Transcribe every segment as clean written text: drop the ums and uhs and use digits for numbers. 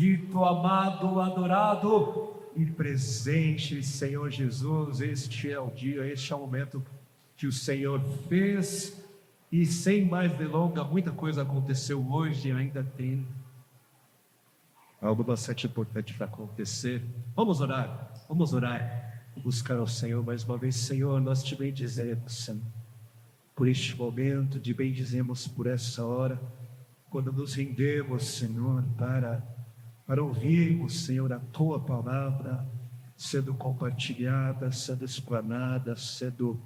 Dito, amado, adorado e presente, Senhor Jesus, este é o dia, este é o momento que o Senhor fez, e sem mais delongas, muita coisa aconteceu hoje e ainda tem algo bastante importante para acontecer. Vamos orar, buscar ao Senhor mais uma vez. Senhor, nós te bendizemos, Senhor, por este momento, te bendizemos por essa hora, quando nos rendemos, Senhor, para ouvirmos, Senhor, a Tua palavra sendo compartilhada, sendo explanada, sendo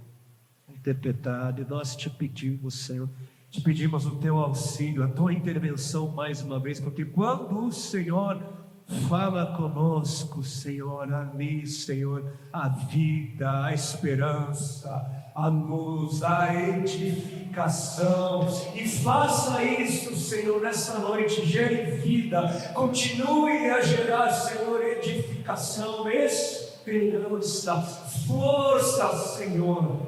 interpretada. E nós te pedimos, Senhor, te pedimos o Teu auxílio, a Tua intervenção mais uma vez, porque quando o Senhor fala conosco, Senhor, ali, Senhor, a vida, a esperança, a luz, a edificação, e faça isso, Senhor, nessa noite, gere vida, continue a gerar, Senhor, edificação, esperança, força, Senhor,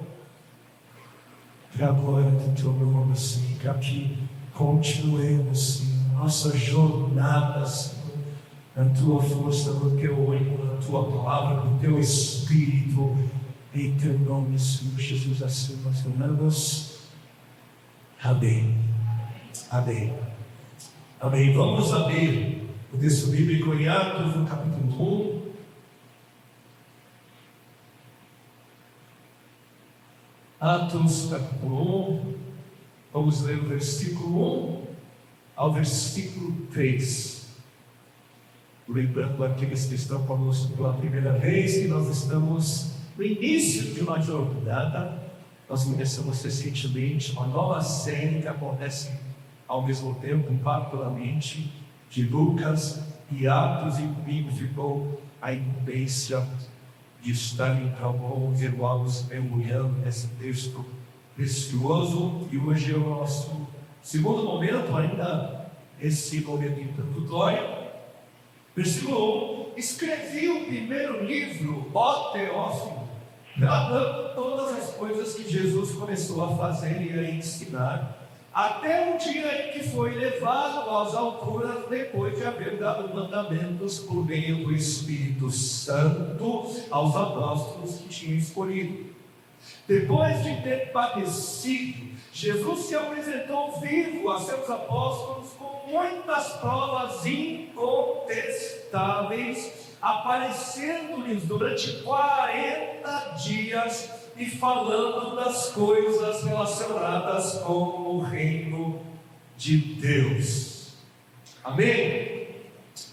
para a glória do Teu nome, Senhor, para que continuemos, Senhor, nossa jornada, Senhor, na Tua força, no Teu ânimo, na Tua palavra, no Teu Espírito, em Teu nome, Senhor Jesus, assim nós oramos. Amém. Amém. Amém. Vamos abrir o texto bíblico em Atos, no capítulo 1. Atos, capítulo 1. Vamos ler o versículo 1 ao versículo 3. Lembrando aqueles que estão conosco pela primeira vez, que nós estamos no início de uma jornada. Nós começamos recentemente uma nova série que acontece ao mesmo tempo, paralelamente, de Lucas e Atos, e comigo ficou a incumbência de estar então irmãos mergulhando nesse texto precioso. E hoje é o nosso segundo momento, ainda esse momento introdutório. Versículo 1: escrevi o primeiro livro, ó Teófilo, relatando todas as coisas que Jesus começou a fazer e a ensinar, até o dia em que foi levado às alturas, depois de haver dado mandamentos por meio do Espírito Santo aos apóstolos que tinha escolhido. Depois de ter padecido, Jesus se apresentou vivo a seus apóstolos com muitas provas incontestáveis, aparecendo-lhes durante 40 dias e falando das coisas relacionadas com o reino de Deus. Amém?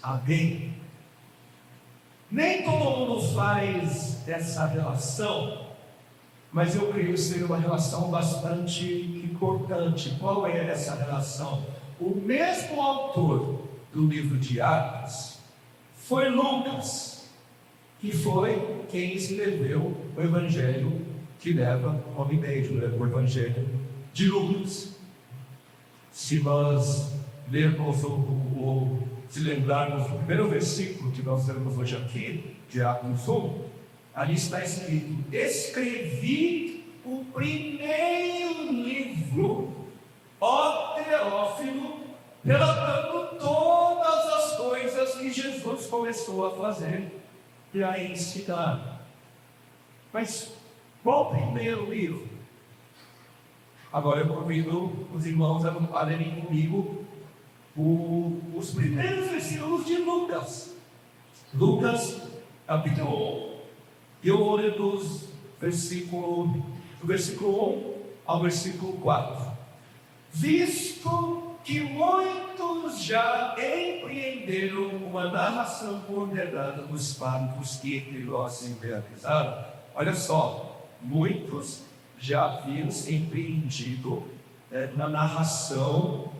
Amém. Nem todo mundo faz essa relação, mas eu creio ser uma relação bastante importante. Qual é essa relação? O mesmo autor do livro de Atos foi Lucas, que foi quem escreveu o evangelho que leva o nome mesmo, o evangelho de Lucas. Se nós lermos ou se lembrarmos do primeiro versículo que nós lemos hoje aqui, de Atos 1, ali está escrito: escrevi o primeiro livro, ó Teófilo, relatando todas as coisas que Jesus começou a fazer e a ensinar. Mas qual o primeiro livro? Agora eu convido os irmãos a lerem comigo os primeiros versículos de Lucas. Lucas, capítulo 1. Eu vou ler do versículo 1 ao versículo 4. Visto que muitos já empreenderam uma narração coordenada dos fatos que entre nós se realizaram. Olha só, muitos já haviam empreendido na narração,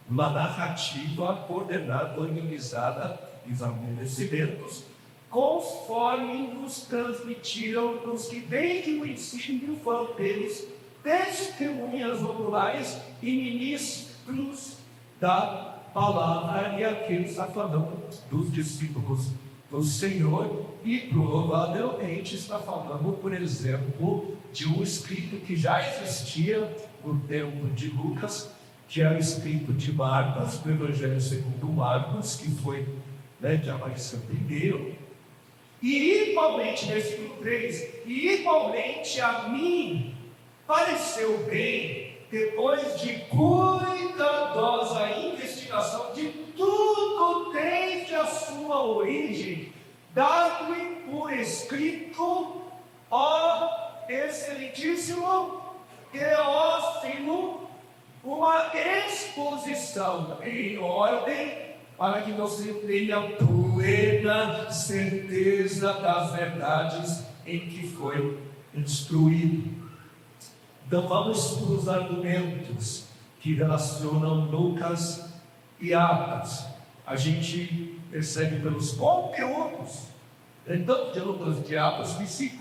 uma narrativa coordenada, organizada, os acontecimentos, conforme nos transmitiram os que desde o princípio foram deles testemunhas oculares e ministros da palavra, e aqui está falando dos discípulos do Senhor, e provavelmente está falando, por exemplo, de um escrito que já existia no tempo de Lucas, que é o escrito de Marcos, do Evangelho segundo Marcos, que foi né, que apareceu primeiro. E igualmente, versículo 3, e igualmente a mim pareceu bem, depois de cuidadosa investigação de tudo desde a sua origem, dar-lhe por escrito, ó excelentíssimo Teófilo, uma exposição em ordem, para que você tenha plena certeza das verdades em que foi instruído. Então vamos para os argumentos que relacionam Lucas e Atos. A gente percebe pelos conteúdos, tanto de Lucas e de Atos, que se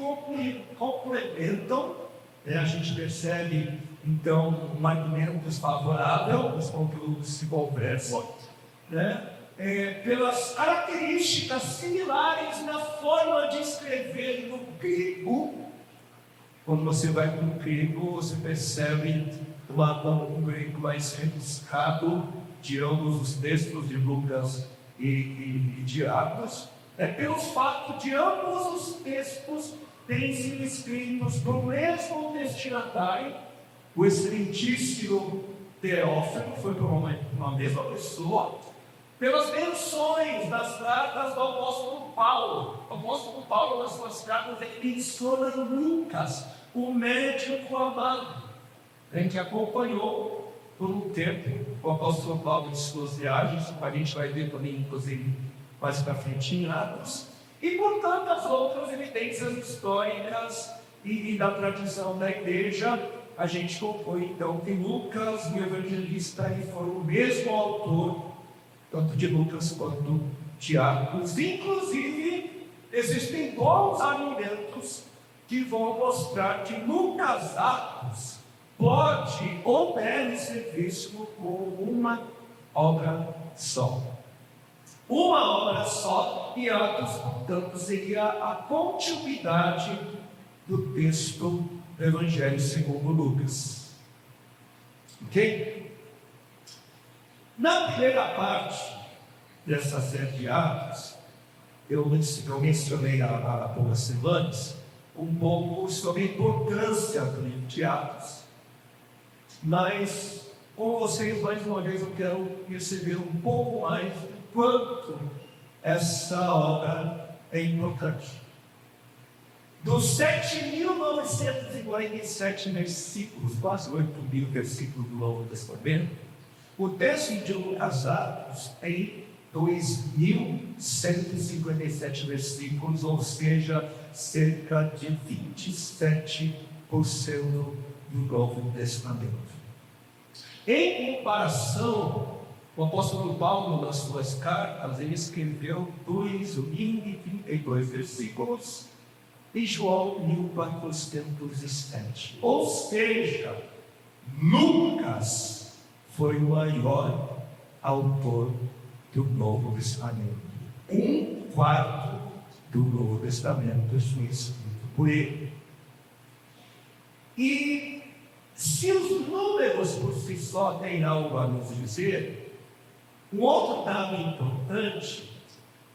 complementam. A gente percebe então um argumento desfavorável, os conteúdos se conversam, né? Pelas características similares na forma de escrever no grego. Quando você vai para o grego, você percebe um grego mais rebuscado de ambos os textos de Lucas e de Atos. Pelo fato de ambos os textos terem sido escritos pelo mesmo destinatário, o excelentíssimo Teófilo, foi por uma mesma pessoa, pelas menções das cartas do apóstolo Paulo. O apóstolo Paulo, nas suas cartas, ele menciona Lucas, o médico amado, que acompanhou por um tempo o apóstolo Paulo em suas viagens. A gente vai ver também, inclusive, mais para frente em Atos. E por tantas outras evidências históricas e da tradição da igreja, a gente conclui então que Lucas e o evangelista foram o mesmo autor, tanto de Lucas quanto de Atos. Inclusive, existem bons argumentos que vão mostrar que Lucas Atos pode ou deve ser visto como uma obra só. Uma obra só, e Atos, portanto, seria a continuidade do texto do Evangelho segundo Lucas. Ok? Na primeira parte dessa série de Atos, eu mencionei há poucas semanas um pouco sobre a importância do livro de Atos. Mas, com vocês, mais uma vez, eu quero perceber um pouco mais quanto essa obra é importante. Dos 7.947 versículos, quase 8.000 versículos do Novo Testamento, o texto de Lucas Atos tem 2.157 versículos, ou seja, cerca de 27% do Novo Testamento. Em comparação, o apóstolo Paulo, nas suas cartas, ele escreveu 2.032 versículos e João 1.407. Ou seja, Lucas foi o maior autor do Novo Testamento. 1/4 do Novo Testamento foi escrito por ele. E se os números por si só têm algo a nos dizer, um outro dado importante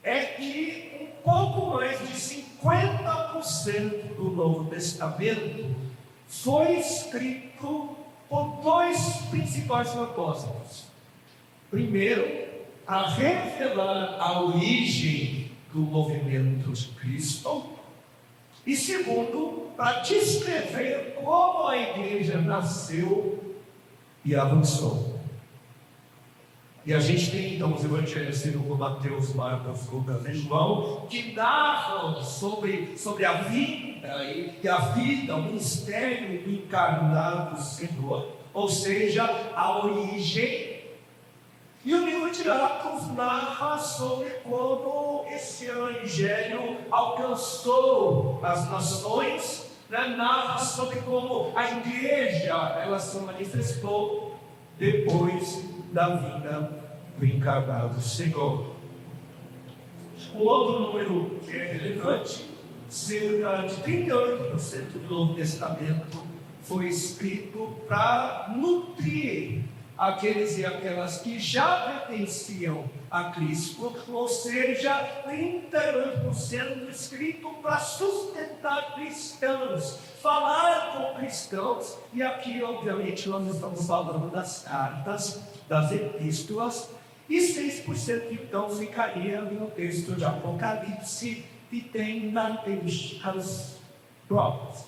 é que um pouco mais de 50% do Novo Testamento foi escrito por dois principais propósitos. Primeiro, a revelar a origem do movimento de Cristo. E segundo, para descrever como a igreja nasceu e avançou. E a gente tem então os evangelhos segundo Mateus, Marcos, Lucas e João, que narram sobre a vida e a vida, o mistério encarnado do Senhor, ou seja, a origem. E o livro de Atos narra sobre como esse evangelho alcançou as nações, narra sobre como a igreja ela se manifestou depois da vinda do encarnado Senhor. O outro número que é relevante, cerca de 38% do Novo Testamento foi escrito para nutrir aqueles e aquelas que já pertenciam a Cristo, ou seja, 30 anos sendo escrito para sustentar cristãos, falar com cristãos, e aqui obviamente nós estamos falando das cartas, das epístolas, e 6% então ficaria no texto de Apocalipse, que tem características próprias.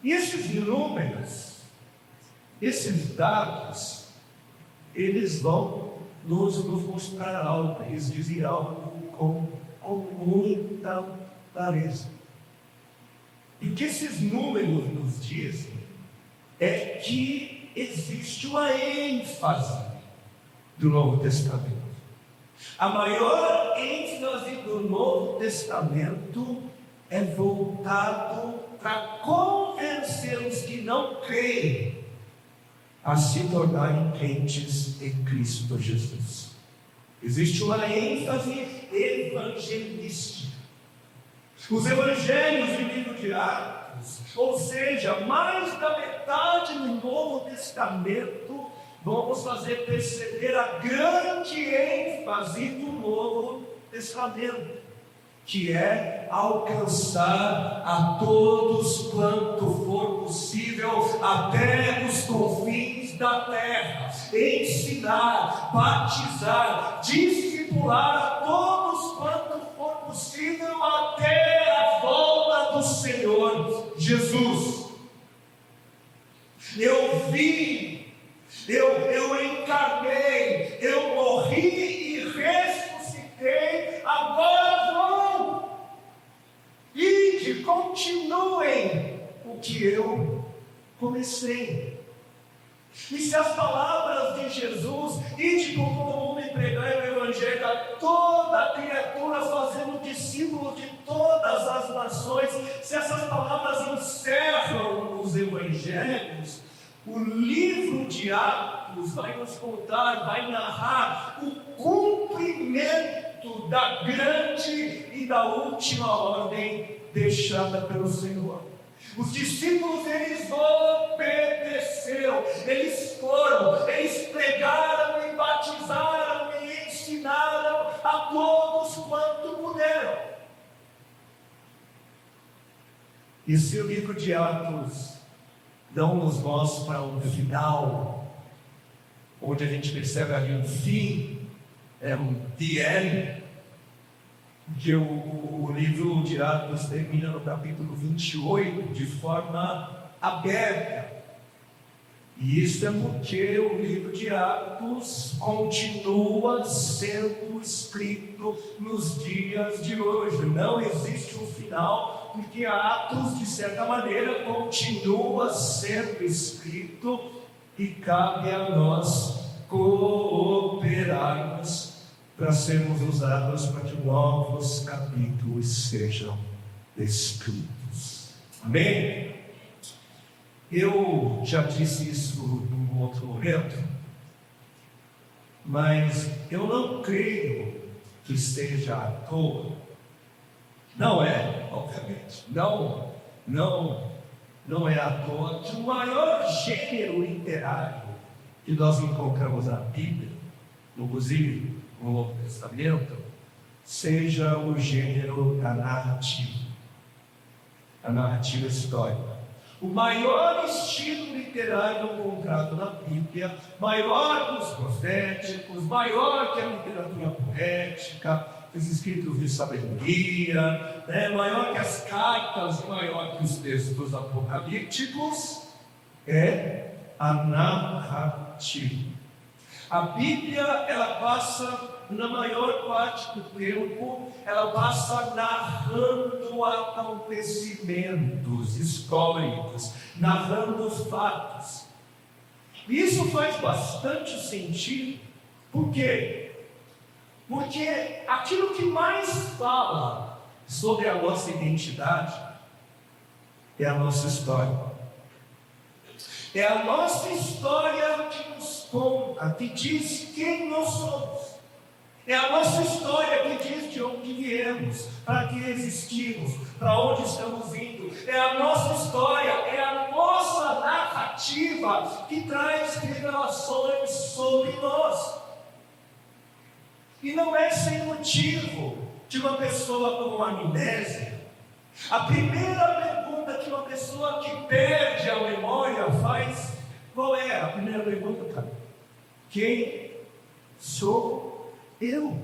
E esses números, esses dados, eles vão nos mostrar algo, eles dizem algo com muita clareza. E o que esses números nos dizem é que existe uma ênfase do Novo Testamento. A maior ênfase do Novo Testamento é voltado para convencer os que não creem a se tornarem crentes em Cristo Jesus. Existe uma ênfase evangelística. Os evangelhos do livro de Atos, ou seja, mais da metade do Novo Testamento, vamos fazer perceber a grande ênfase do Novo Testamento, que é alcançar a todos quanto for possível, até os confins da terra, ensinar, batizar, discipular a todos quanto for possível, até a volta do Senhor Jesus. Eu vi, eu encarnei, eu morri e ressuscitei, agora vão, ide, continuem o que eu comecei. E se as palavras de Jesus, ide por todo mundo e pregai o Evangelho a toda criatura, fazendo discípulos de todas as nações, se essas palavras encerram os Evangelhos, o livro de Atos vai nos contar, vai narrar o cumprimento da grande e da última ordem deixada pelo Senhor. Os discípulos, eles obedeceram, eles foram, eles pregaram e batizaram e ensinaram a todos quanto puderam. E se o livro de Atos não nos mostra um final, onde a gente percebe ali um fim, the end, que o livro de Atos termina no capítulo 28 de forma aberta. E isso é porque o livro de Atos continua sendo escrito nos dias de hoje. Não existe um final, porque Atos, de certa maneira, continua sendo escrito, e cabe a nós cooperarmos para sermos usados para que novos capítulos sejam escritos. Amém? Eu já disse isso num outro momento, mas eu não creio que esteja à toa. Não é, obviamente, não é à toa que o maior gênero literário que nós encontramos na Bíblia, inclusive no Novo Testamento, seja o gênero da narrativa, a narrativa histórica. O maior estilo literário encontrado na Bíblia, maior que os proféticos, maior que a literatura poética, os escritos de sabedoria, maior que as cartas, maior que os textos apocalípticos, é a narrativa. A Bíblia, ela passa, na maior parte do tempo, ela passa narrando acontecimentos históricos, narrando fatos. E isso faz bastante sentido. Por quê? Porque aquilo que mais fala sobre a nossa identidade é a nossa história. É a nossa história que nos conta, que diz quem nós somos. É a nossa história que diz de onde viemos, para que existimos, para onde estamos indo. É a nossa história, é a nossa narrativa narrativa que traz revelações sobre nós. E não é sem motivo de uma pessoa com amnésia. A primeira pergunta que uma pessoa que perde a memória faz, qual é a primeira pergunta? Quem sou eu?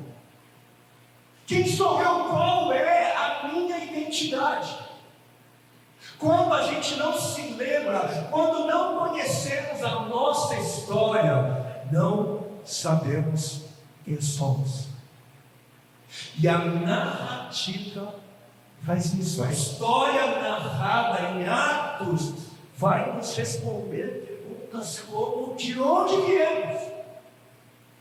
Quem sou eu? Qual é a minha identidade? Quando a gente não se lembra, quando não conhecemos a nossa história, não sabemos quem somos. E a narrativa faz isso. A história narrada em Atos vai nos responder perguntas como: de onde viemos?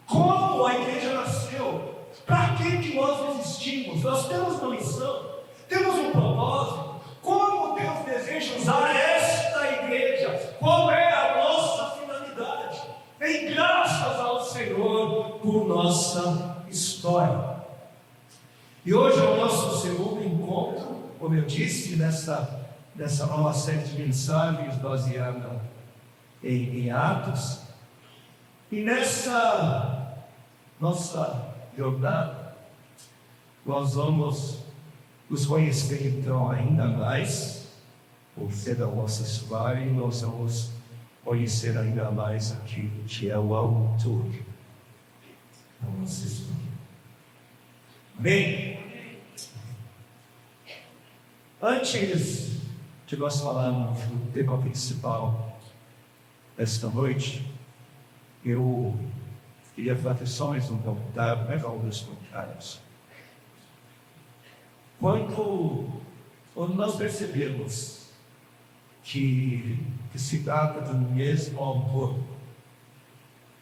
Como a igreja nasceu? Para que nós existimos? Nós temos uma missão, temos um propósito. Como Deus deseja usar esta igreja? Qual é a nossa finalidade? Em graças ao Senhor por nossa história. E hoje é o nosso segundo encontro, como eu disse, nessa nova série de mensagens baseada em Atos. E nessa nossa jornada, nós vamos nos conhecer então ainda mais, por ser da nossa história, e nós vamos conhecer ainda mais aquilo que é o autor da nossa história. Bem, antes de nós falarmos do tema principal desta noite, eu queria fazer só mais um comentário, mais alguns comentários. Quando nós percebemos que se trata do mesmo autor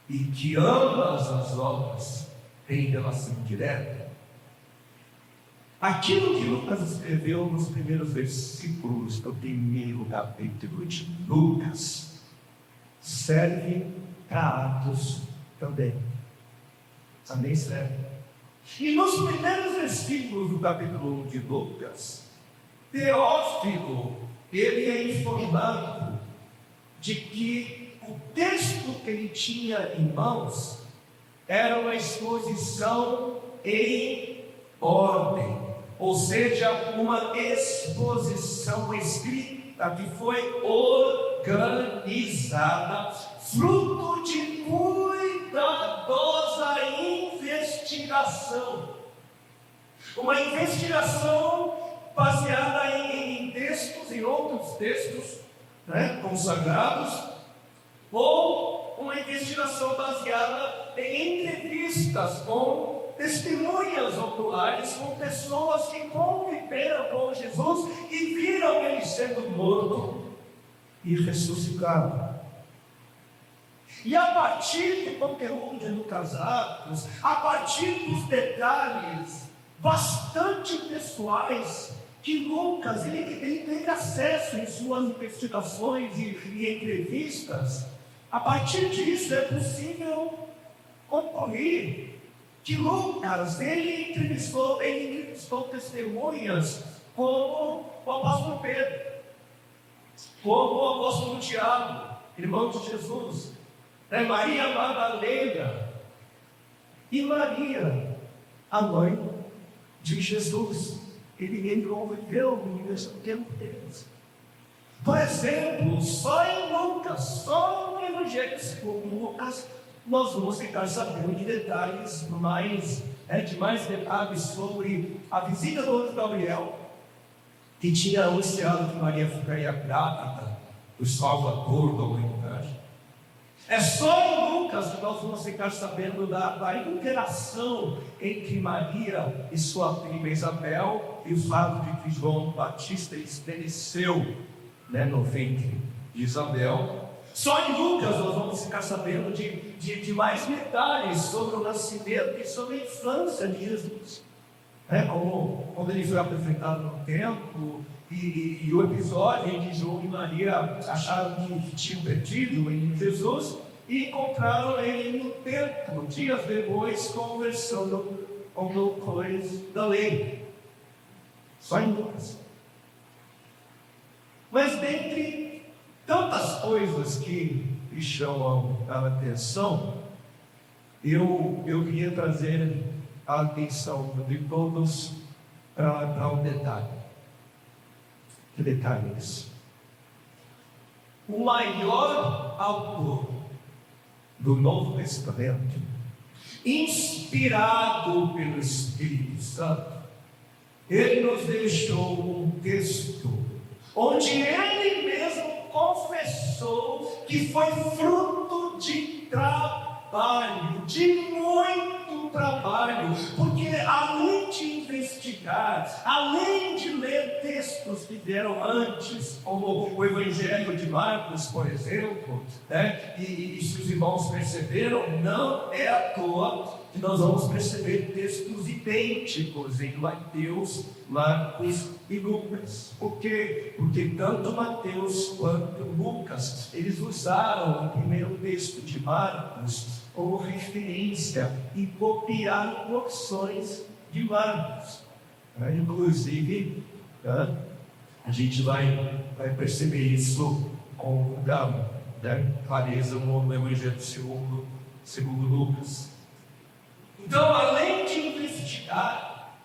e que ambas as obras têm relação direta, aquilo que Lucas escreveu nos primeiros versículos do primeiro capítulo de Lucas serve para Atos também. Também serve. E nos primeiros versículos do capítulo 1 de Lucas, Teófilo, ele é informado de que o texto que ele tinha em mãos era uma exposição em ordem, ou seja, uma exposição escrita que foi organizada, fruto de cuidadosa investigação. Uma investigação baseada em textos, em outros textos consagrados, ou uma investigação baseada em entrevistas com testemunhas oculares, com pessoas que conviveram com Jesus e viram ele sendo morto e ressuscitado. E a partir do conteúdo de Lucas Atos, a partir dos detalhes bastante pessoais que Lucas ele teve acesso em suas investigações e entrevistas, a partir disso é possível concluir que Lucas ele entrevistou testemunhas como o apóstolo Pedro, como o apóstolo Tiago, irmão de Jesus, Maria Madalena e Maria, a mãe de Jesus. Ele envolveu no mesmo tempo deles. Por exemplo, só em Lucas, só no Evangelho segundo Lucas, nós vamos ficar sabendo de detalhes mais detalhes sobre a visita do anjo Gabriel, que tinha anunciado que Maria ficaria grávida do Salvador da humanidade. É só em Lucas que nós vamos ficar sabendo da interação entre Maria e sua prima Isabel e o fato de que João Batista estremeceu no ventre de Isabel. Só em Lucas nós vamos ficar sabendo de mais detalhes sobre o nascimento e sobre a infância de Jesus. Como ele foi apresentado no templo, e o episódio em que João e Maria acharam que tinham perdido em Jesus e encontraram ele no templo, dias depois, conversando com doutores da lei. Só em Lucas. Mas dentre Tantas coisas que me chamam a atenção, eu queria trazer a atenção de todos para um detalhe. Que detalhe é esse? O maior autor do Novo Testamento, inspirado pelo Espírito Santo, ele nos deixou um texto onde ele mesmo confessou que foi fruto de trabalho, de muito trabalho, porque além de investigar, além de ler textos que vieram antes, como o Evangelho de Marcos, por exemplo, e se os irmãos perceberam, não é à toa que nós vamos perceber textos idênticos em Mateus, Marcos e Lucas. Por quê? Porque tanto Mateus quanto Lucas, eles usaram o primeiro texto de Marcos como referência e copiaram porções de Marcos. Inclusive, a gente vai perceber isso com muita clareza no Evangelho segundo Lucas. Então, além de investigar,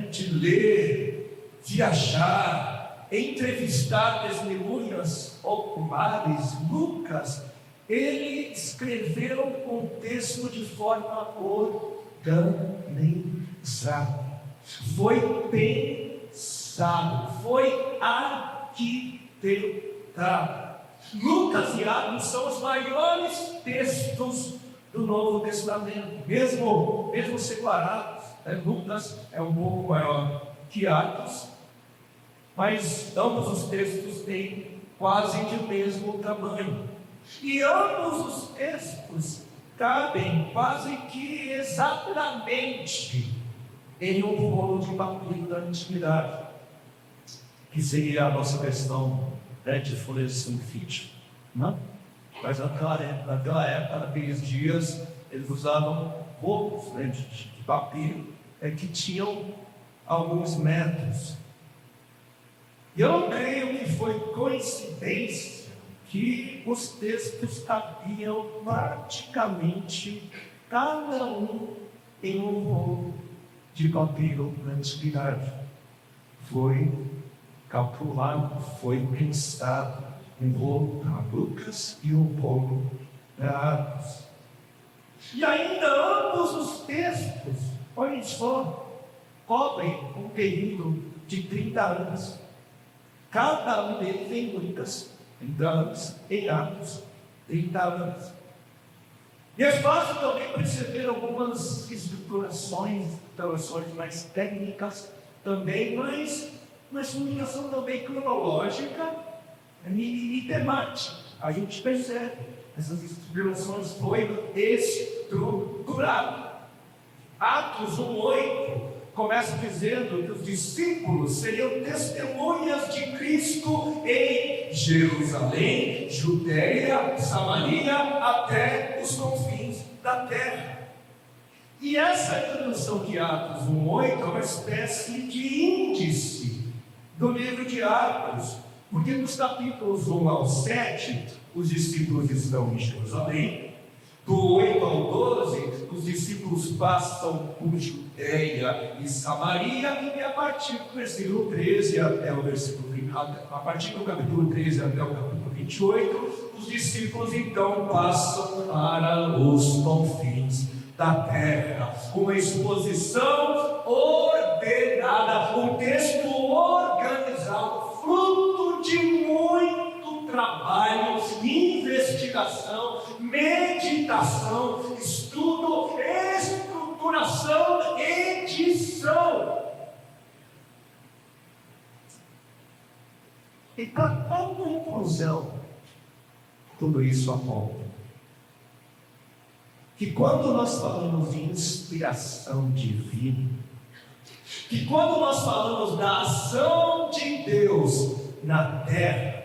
de ler, viajar, entrevistar testemunhas oculares, Lucas, ele escreveu o contexto de forma organizada. Foi pensado, foi arquitetado. Lucas e Atos são os maiores textos do Novo Testamento, mesmo separados. Lucas é um pouco maior que Atos, mas ambos os textos têm quase de mesmo tamanho. E ambos os textos cabem quase que exatamente em um rolo de papiro da antiguidade, que seria a nossa versão de folha de sulfite. Mas naquela época, naqueles dias, eles usavam rolos de papiro que tinham alguns metros. E eu não creio que foi coincidência que os textos cabiam praticamente cada um em um rolo de papiro na antiguidade. Foi calculado, foi pensado um rolo para Lucas e um rolo para Atos. E ainda ambos os textos, olhem só, cobrem um período de 30 anos. Cada um deles em Lucas, em Atos, 30 anos. E é fácil também perceber algumas estruturações mais técnicas também, mas uma ligação também cronológica e temática. A gente percebe essas estruturações foi estruturado. Atos 1:8 começa dizendo que os discípulos seriam testemunhas de Cristo em Jerusalém, Judeia, Samaria, até os confins da terra. E essa introdução de Atos 1:8 é uma espécie de índice do livro de Atos, porque nos capítulos 1 ao 7, os discípulos estão em Jerusalém. Do 8 ao 12, os discípulos passam por Judeia e Samaria, e a partir do versículo 13 até o versículo 20, a partir do capítulo 13 até o capítulo 28, os discípulos então passam para os confins da terra. Uma exposição ordenada, um texto organizado, fruto de muito trabalho, investigação, meditação, estudo, estruturação, edição. E para qual conclusão tudo isso aponta? Que quando nós falamos de inspiração divina, que quando nós falamos da ação de Deus na terra,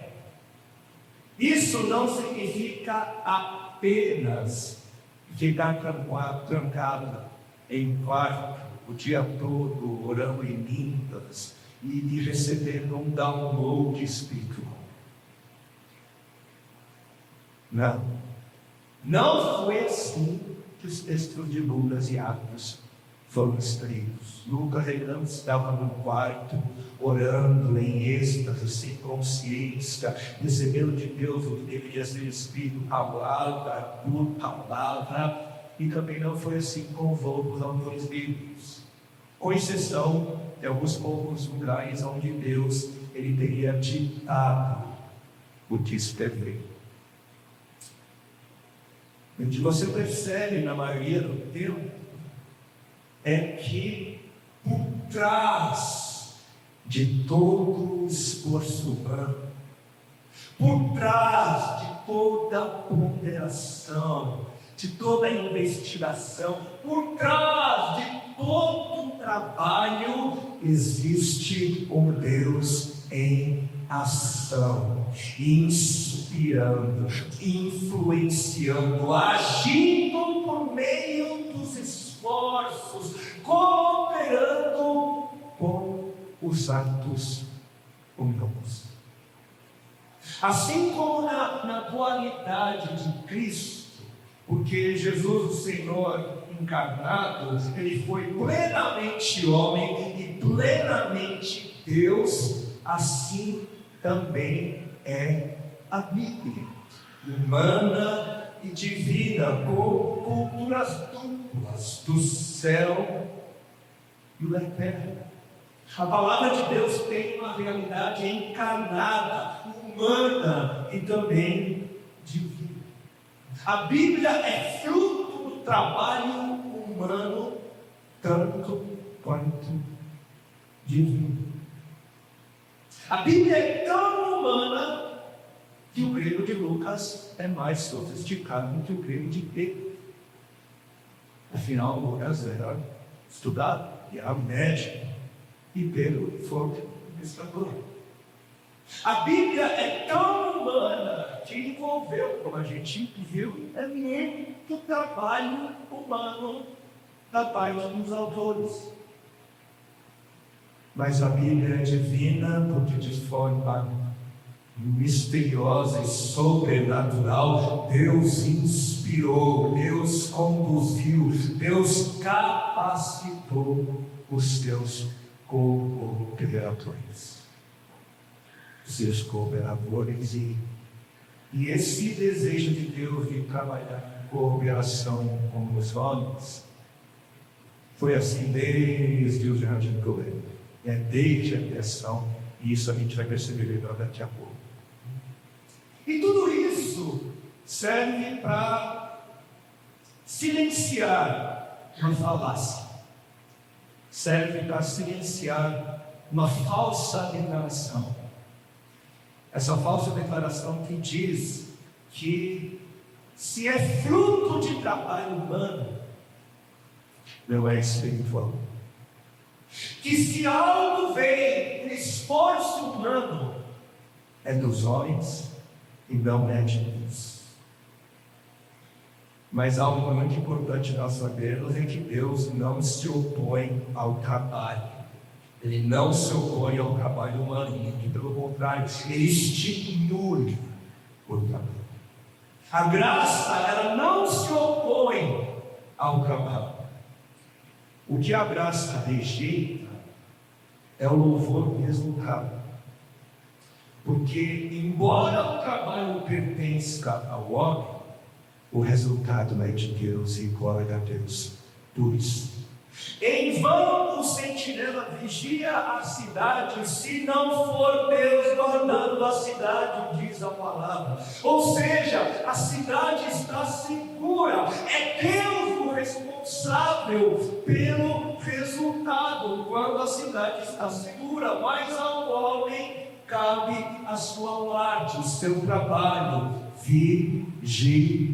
isso não significa apenas ficar trancado em um quarto o dia todo, orando em línguas e recebendo um download espiritual. Não. Não foi assim que os textos de Lucas e Atos foram escritos. Lucas estava no quarto, orando em êxtase, sem consciência, recebendo de Deus o que deveria ser escrito, palavra por palavra, e também não foi assim com os outros autores bíblicos, com exceção de alguns poucos lugares onde Deus ele teria ditado o que escrever. O que você percebe na maioria do tempo é que por trás de todo o esforço humano, por trás de toda a ponderação, de toda a investigação, por trás de todo o trabalho, existe um Deus em ação, inspirando, influenciando, agindo por meio dos esforços, cooperando com os atos humanos. Assim como na dualidade de Cristo, porque Jesus, o Senhor encarnado, ele foi plenamente homem e plenamente Deus, assim também é a Bíblia, humana e divina, com culturas duplas do céu e da terra. A palavra de Deus tem uma realidade encarnada, humana e também divina. A Bíblia é fruto do trabalho humano, tanto quanto divino. A Bíblia é tão humana que o grego de Lucas é mais sofisticado que o grego de Pedro. Afinal, Lucas era estudado, era médico, e Pedro foi pescador. A Bíblia é tão humana que envolveu, como a gente viu, é muito trabalho humano da parte dos autores. Mas a Bíblia é divina porque de forma misteriosa e sobrenatural, Deus inspirou, Deus conduziu, Deus capacitou os seus cooperadores. Seus cooperadores e esse desejo de Deus de trabalhar em cooperação com os homens foi assim desde o Jardim do Éden, desde a criação, e isso a gente vai perceber melhor daqui a pouco. E tudo isso serve para silenciar uma falácia, serve para silenciar uma falsa declaração. Essa falsa declaração que diz que se é fruto de trabalho humano, não é espiritual. Que se algo vem de esforço humano, é dos homens e não é de Deus. Mas algo muito importante nós sabermos é que Deus não se opõe ao trabalho. Ele não se opõe ao trabalho humano, e pelo contrário, ele estimula o trabalho. A graça, ela não se opõe ao trabalho. O que a graça rejeita é o louvor do resultado. Porque, embora o trabalho pertença ao homem, o resultado é de Deus e glória a Deus por isso. Em vão o sentinela vigia a cidade, se não for Deus guardando a cidade, diz a palavra. Ou seja, a cidade está segura, é Deus o responsável pelo resultado, quando a cidade está segura, mas ao homem cabe a sua parte, o seu trabalho, vigiar.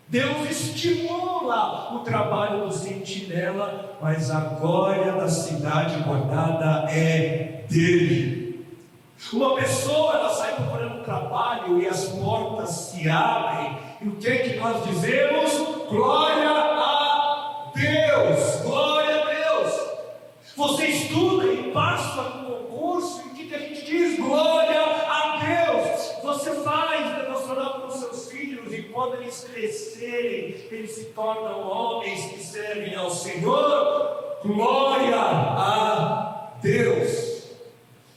Deus estimula o trabalho do sentinela, mas a glória da cidade guardada é dele. Uma pessoa, ela sai procurando trabalho e as portas se abrem, e o que é que nós dizemos? Glória a Deus! Glória a Deus! Você estuda e passa no concurso, e o que a gente diz? Glória a Deus! Você faz devocional ao Senhor, glória a Deus.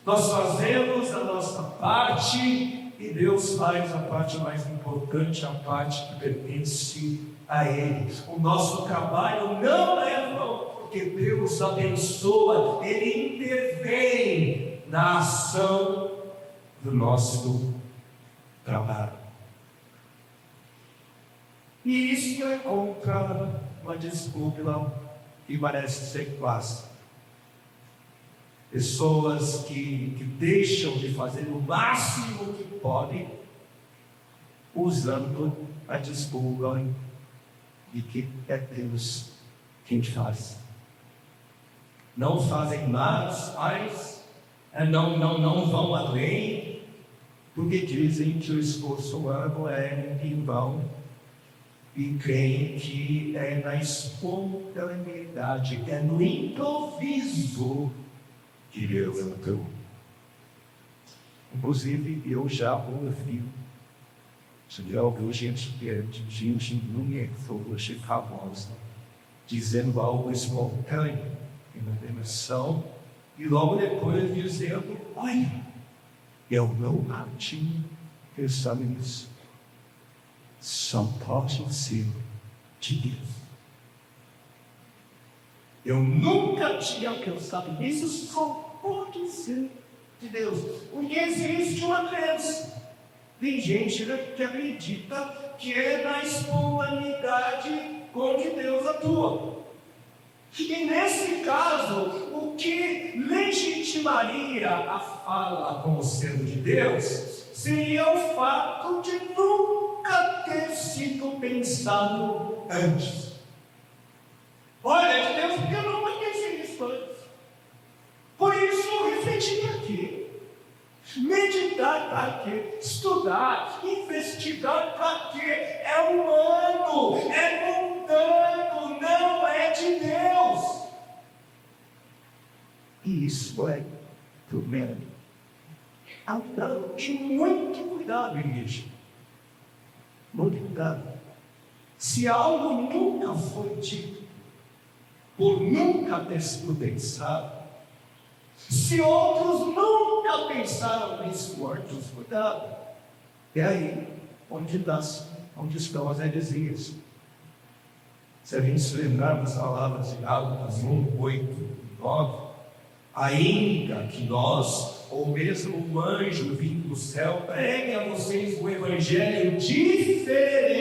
Nós fazemos a nossa parte e Deus faz a parte mais importante, a parte que pertence a Ele. O nosso trabalho não é vão, porque Deus abençoa, Ele intervém na ação do nosso trabalho. E isso encontra uma desculpa que parece ser clássica. Pessoas que deixam de fazer o máximo que podem, usando a desculpa de que é Deus quem faz. Não fazem mais, não vão além, porque dizem que o esforço humano é em vão e creem que é na espontaneidade, é no improviso que Deus atua. Inclusive, eu já ouvi, gente muito famosa, dizendo algo espontâneo na demissão, e logo depois dizendo: olha, eu não tinha pensado nisso. Só pode ser de Deus. Eu nunca tinha pensado nisso, só pode ser de Deus. Porque existe uma crença. Tem gente que acredita que é na espontaneidade com que Deus atua. E nesse caso, o que legitimaria a fala como sendo de Deus seria o fato de nunca ter sido pensado antes. Olha, de Deus, porque eu não conheci isso antes. Por isso, refletir para quê? Meditar para quê? Estudar, investigar para quê? É humano, é mundano, não é de Deus. E isso é problema. Então, muito cuidado, igreja. Muito cuidado. Se algo nunca foi dito, por nunca ter sido pensado, se outros nunca pensaram nisso antes, cuidado. É aí onde estão as heresias. Se a gente se lembrar das palavras de Gálatas 1, 8, 9, ainda que nós, ou mesmo um anjo vindo do céu, pregue a vocês um evangelho diferente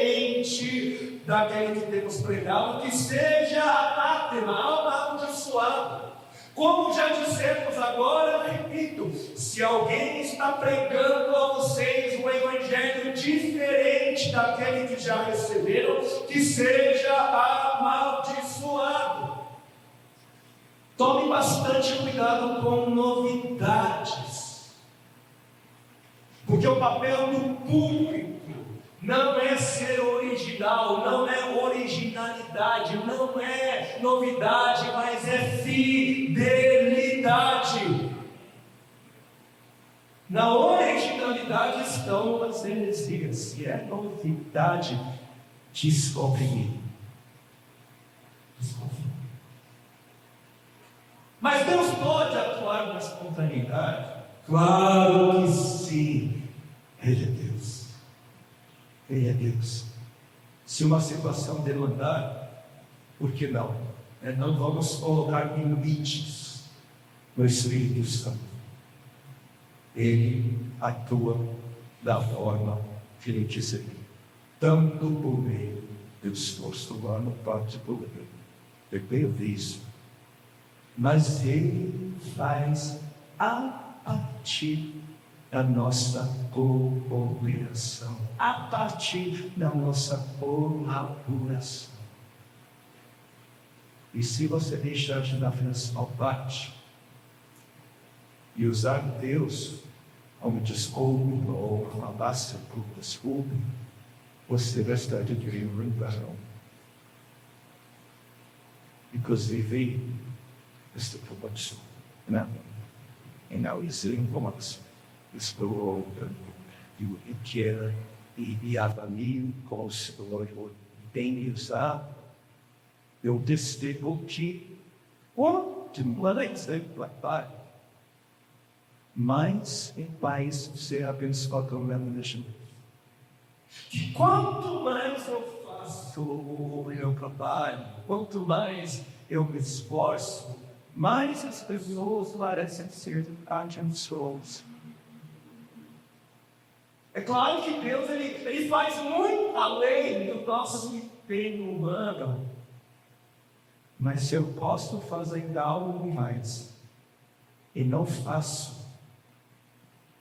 daquele que temos pregado, que seja anátema, amaldiçoado. Como já dissemos agora, repito, se alguém está pregando a vocês um evangelho diferente daquele que já receberam, que seja amaldiçoado. Tome bastante cuidado com novidades, porque o papel do público não é ser original, não é originalidade, não é novidade, mas é fidelidade. Na originalidade estão as heresias, se é novidade, desconfie. Mas Deus pode atuar na espontaneidade? Claro que sim. Ele é Deus. Ele é Deus. Se uma situação demandar, por que não? Não vamos colocar limites no Espírito Santo. Ele atua da forma que ele quiser, tanto por meio do esforço humano quanto por meio. Eu creio nisso. Mas ele faz a partir da nossa cooperação, a partir da nossa colaboração. E se você deixar de dar principal parte e usar Deus como desculpa ou uma base por desculpa, você vai estar de um varão. Inclusive, esta promoção, né? E não isso é informação. Estou e o que quer e avalio com o Senhor tem de usar eu percebo que quanto mais eu trabalho, mais em paz ser abençoado mesmo. Que quanto mais eu faço o meu trabalho, quanto mais eu me esforço, mais as pessoas parecem ser abençoadas. É claro que Deus ele faz muito além do nosso empenho humano. Mas se eu posso fazer algo mais e não faço,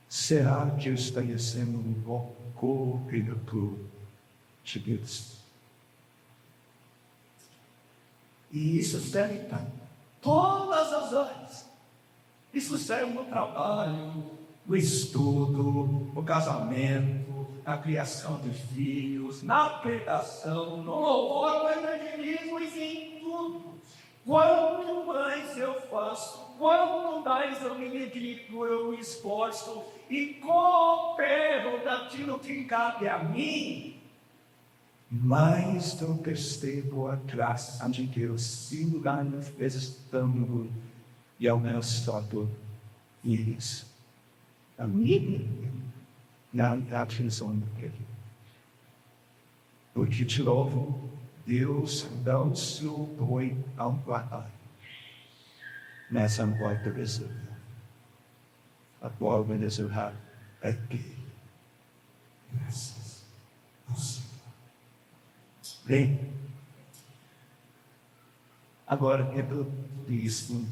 será que eu estaria sendo um bom co-criador de Deus? E isso serve para todas as áreas. Isso serve no trabalho, no estudo, no casamento, na criação de filhos, na pregação, no louvor, no evangelismo, enfim, tudo. Quanto mais eu faço, quanto mais eu me dedico, eu me esforço e coopero daquilo que cabe a mim, mais eu percebo a graça de Deus se manifestando e ao meu estado isso. A mim, na atenção dele. Porque, de novo, Deus não se opõe ao trabalho. Nessa quarta pessoa. A forma de seu raro é que. Graças ao Senhor. Bem, agora é tudo isso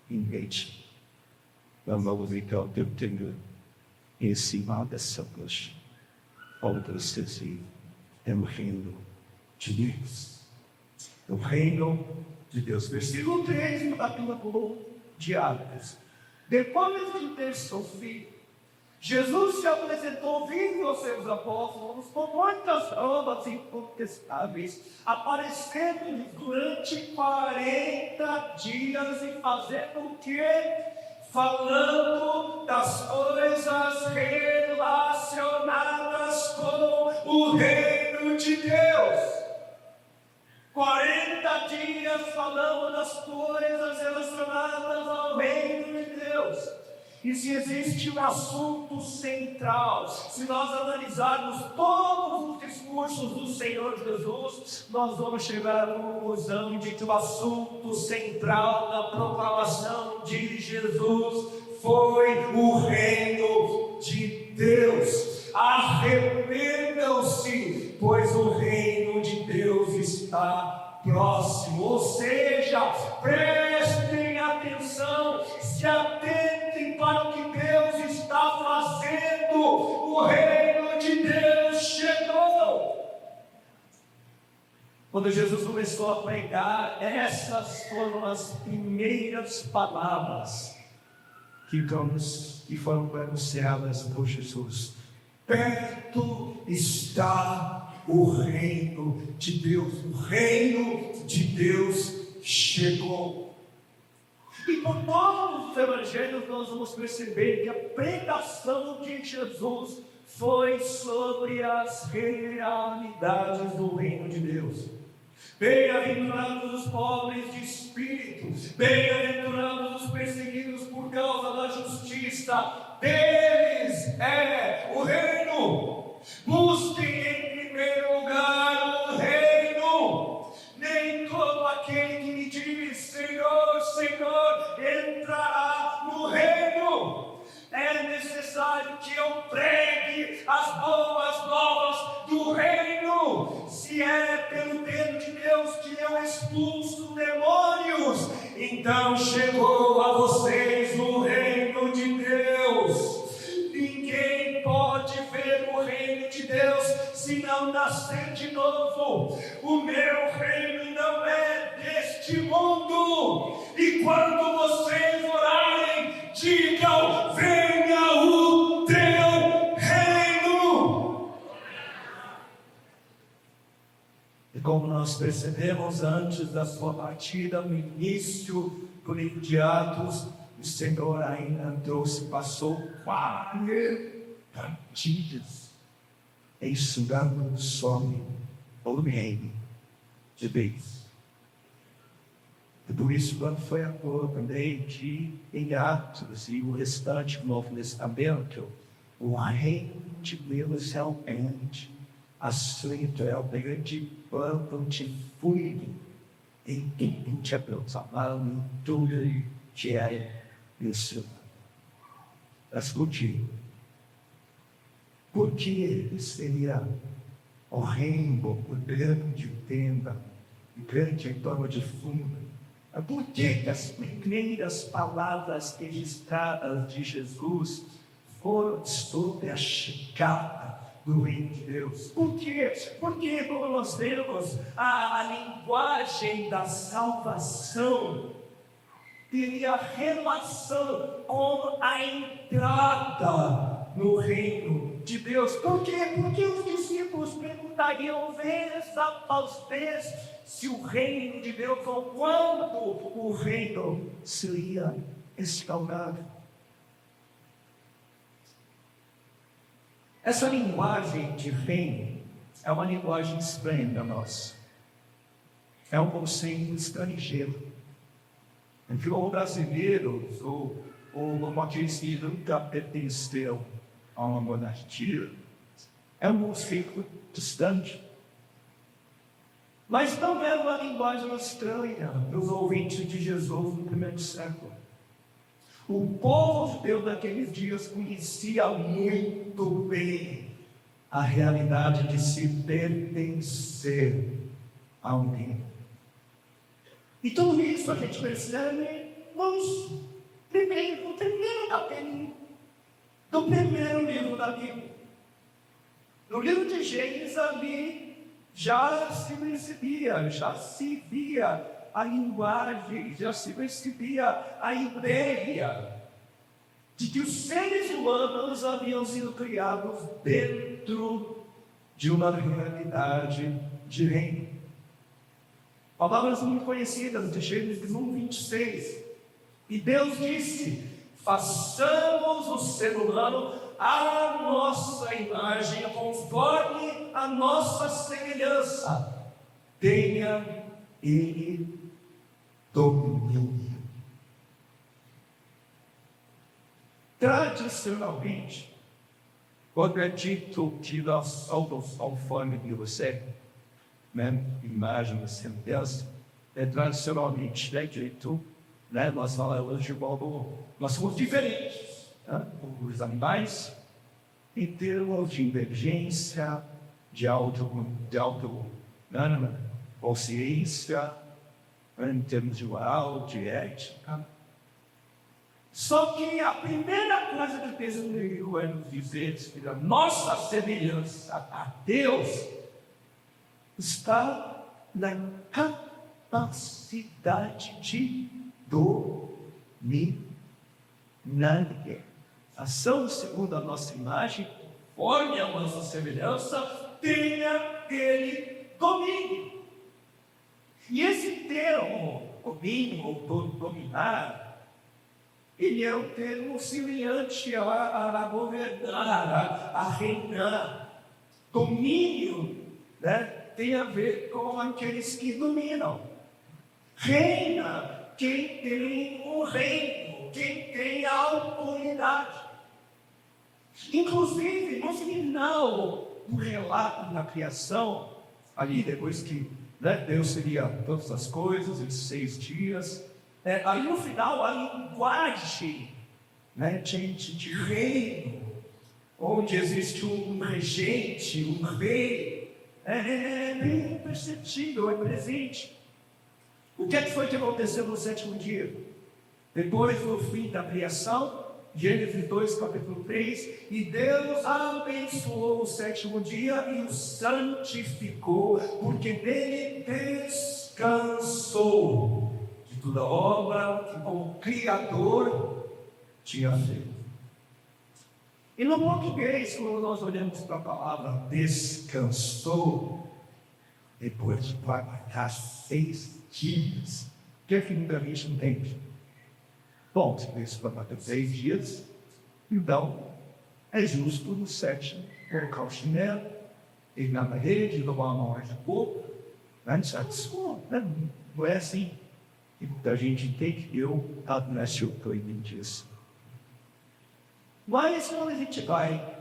em mente. Vamos então ter esse mal dessa coisa. Outras assim, é o reino de Deus. O reino de Deus. Versículo 3 do capítulo de Atos. Depois de ter sofrido, Jesus se apresentou vindo aos seus apóstolos com muitas provas incontestáveis, aparecendo-lhes durante 40 dias e fazendo o quê? Falando das coisas relacionadas com o reino de Deus. 40 dias falando das coisas relacionadas ao reino de Deus. E se existe um assunto central, se nós analisarmos todos os discursos do Senhor Jesus, nós vamos chegar à conclusão de que o assunto central da proclamação de Jesus foi o reino de Deus. Arrependam-se, pois o reino de Deus está próximo. Ou seja, prestem atenção, se atentem para o que Deus está fazendo. O reino de Deus chegou. Quando Jesus começou a pregar, essas foram as primeiras palavras que foram pronunciadas por Jesus. Perto está o reino de Deus. O reino de Deus chegou. E por todos os evangelhos nós vamos perceber que a pregação de Jesus foi sobre as realidades do reino de Deus. Bem-aventurados os pobres de espírito, bem-aventurados os perseguidos por causa da justiça, deles é o reino. Busquem em primeiro lugar o reino. Nem todo aquele que me diz Senhor, Senhor, entrará no reino. É necessário que eu pregue as boas novas do reino. Se é pelo dedo de Deus que eu expulso demônios, então chegou a vocês o reino de Deus. Ninguém pode ver o reino de Deus se não nascer de novo. O meu reino não é deste mundo. E quando vocês orarem, digam: venha o teu reino. E como nós percebemos antes da sua partida, no início do livro de Atos, o Senhor ainda passou 40 dias ensinando sobre o reino de Deus. por isso, quando foi a também em Atos e o restante do Novo Testamento, o reino de Deus realmente, aceito é o grande plano de fluir em quem te abençoando tudo que é isso. Escute, por que seria o reino, o grande tenda, o grande entorno de fundo? Por que as primeiras palavras registradas de Jesus foram sobre a chegada do reino de Deus? Por quê? Porque nós temos a linguagem da salvação teria relação com a entrada no reino de Deus. Por quê? Porque os discípulos perguntariam vez após vez se o reino de Deus ou quando o reino seria instaurado. Essa linguagem de reino é uma linguagem estranha para nós. É um conceito estrangeiro. Entre os brasileiros ou como aqueles que nunca pertenceram a uma monarquia, é um conceito distante. Mas não era uma linguagem estranha para os ouvintes de Jesus no primeiro século. O povo judeu daqueles dias conhecia muito bem a realidade de se pertencer a um reino. E tudo isso a gente percebe no primeiro capítulo do primeiro livro da Bíblia. No livro de Gênesis, ali já se percebia, já se via a linguagem, já se percebia a ideia de que os seres humanos haviam sido criados dentro de uma realidade de reino. Palavras muito conhecidas de Gênesis 1:26. E Deus disse: façamos o ser humano à nossa imagem, conforme a nossa semelhança. Tenha ele domínio. Tradicionalmente, quando é dito que nós somos conforme de você, imagem, semelhança, tradicionalmente dito, nós falamos de modo, nós somos diferentes, os animais, em termos de inteligência, de consciência, em termos de moral, de ética. Só que a primeira coisa que Deus veio é nos dizer que a nossa semelhança a Deus está na capacidade de dominar. Ação segundo a nossa imagem, conforme a nossa semelhança, tenha ele domínio. E esse termo, domínio ou dominar, ele é um termo semelhante a governar, a reinar. Domínio, tem a ver com aqueles que dominam. Reina quem tem o reino, quem tem a autoridade. Inclusive, no final do relato da criação, ali depois que Deus seria todas as coisas em 6 dias, aí no final a linguagem de reino, onde existe um regente, um rei, é bem perceptível, é presente. O que foi que aconteceu no 7º dia? Depois do fim da criação, Gênesis 2, capítulo 3, e Deus abençoou o 7º dia e o santificou, porque nele descansou de toda obra que o Criador tinha feito. E no português, quando nós olhamos para a palavra descansou, depois vai marcar 6 dias. O que é que muita gente entende? Bom, se isso vai bater 6 dias, então é justo no 7º colocar o chinelo, ir na rede, tomar uma hora de pouco, não é assim. E muita gente entendeu, nasceu disso. Mas quando a gente vai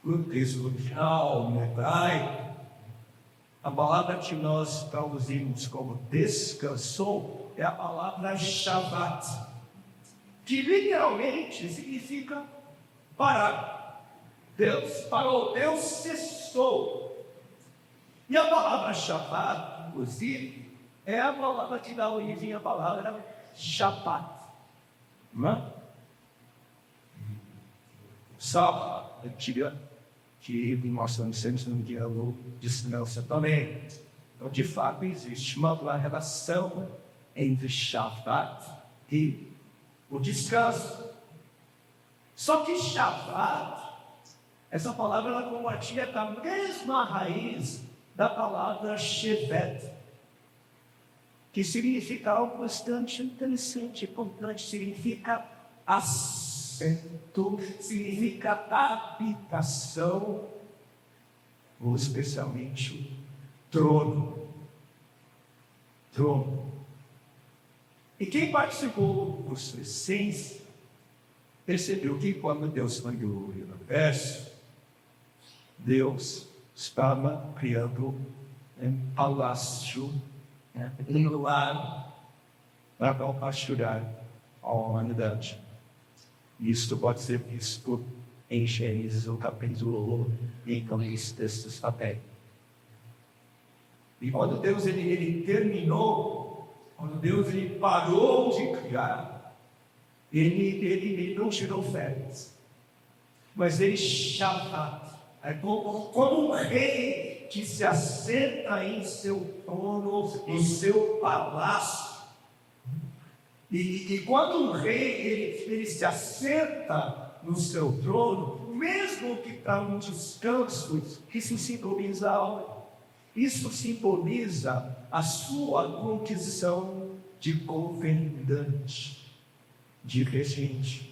no texto original, no hebraico, a palavra que nós traduzimos como descansou é a palavra Shabbat, que literalmente significa parar. Deus parou, Deus cessou. E a palavra Shabbat, inclusive, é a palavra que dá origem à palavra Shabbat. Não é? Sábado, que nós estamos sempre no diálogo de descanso também. Então, de fato, existe uma relação entre Shabbat e o descanso. Só que Shabbat, essa palavra, ela compartilha a mesma raiz da palavra Shevet, que significa algo bastante interessante, importante, significa assento, significa habitação, ou especialmente trono. Trono. E quem participou da sua essência, percebeu que quando Deus criou o universo, Deus estava criando um palácio, um lar para pasturar a humanidade. Isto pode ser visto em Gênesis, o capítulo 1, e então esses textos também. E quando Deus ele terminou, quando Deus ele parou de criar, ele não tirou férias, mas ele Shabbat. É como um rei que se assenta em seu trono, em seu palácio. E quando um rei ele se assenta no seu trono, mesmo que está um descanso, isso simboliza a sua condição de governante, de regente.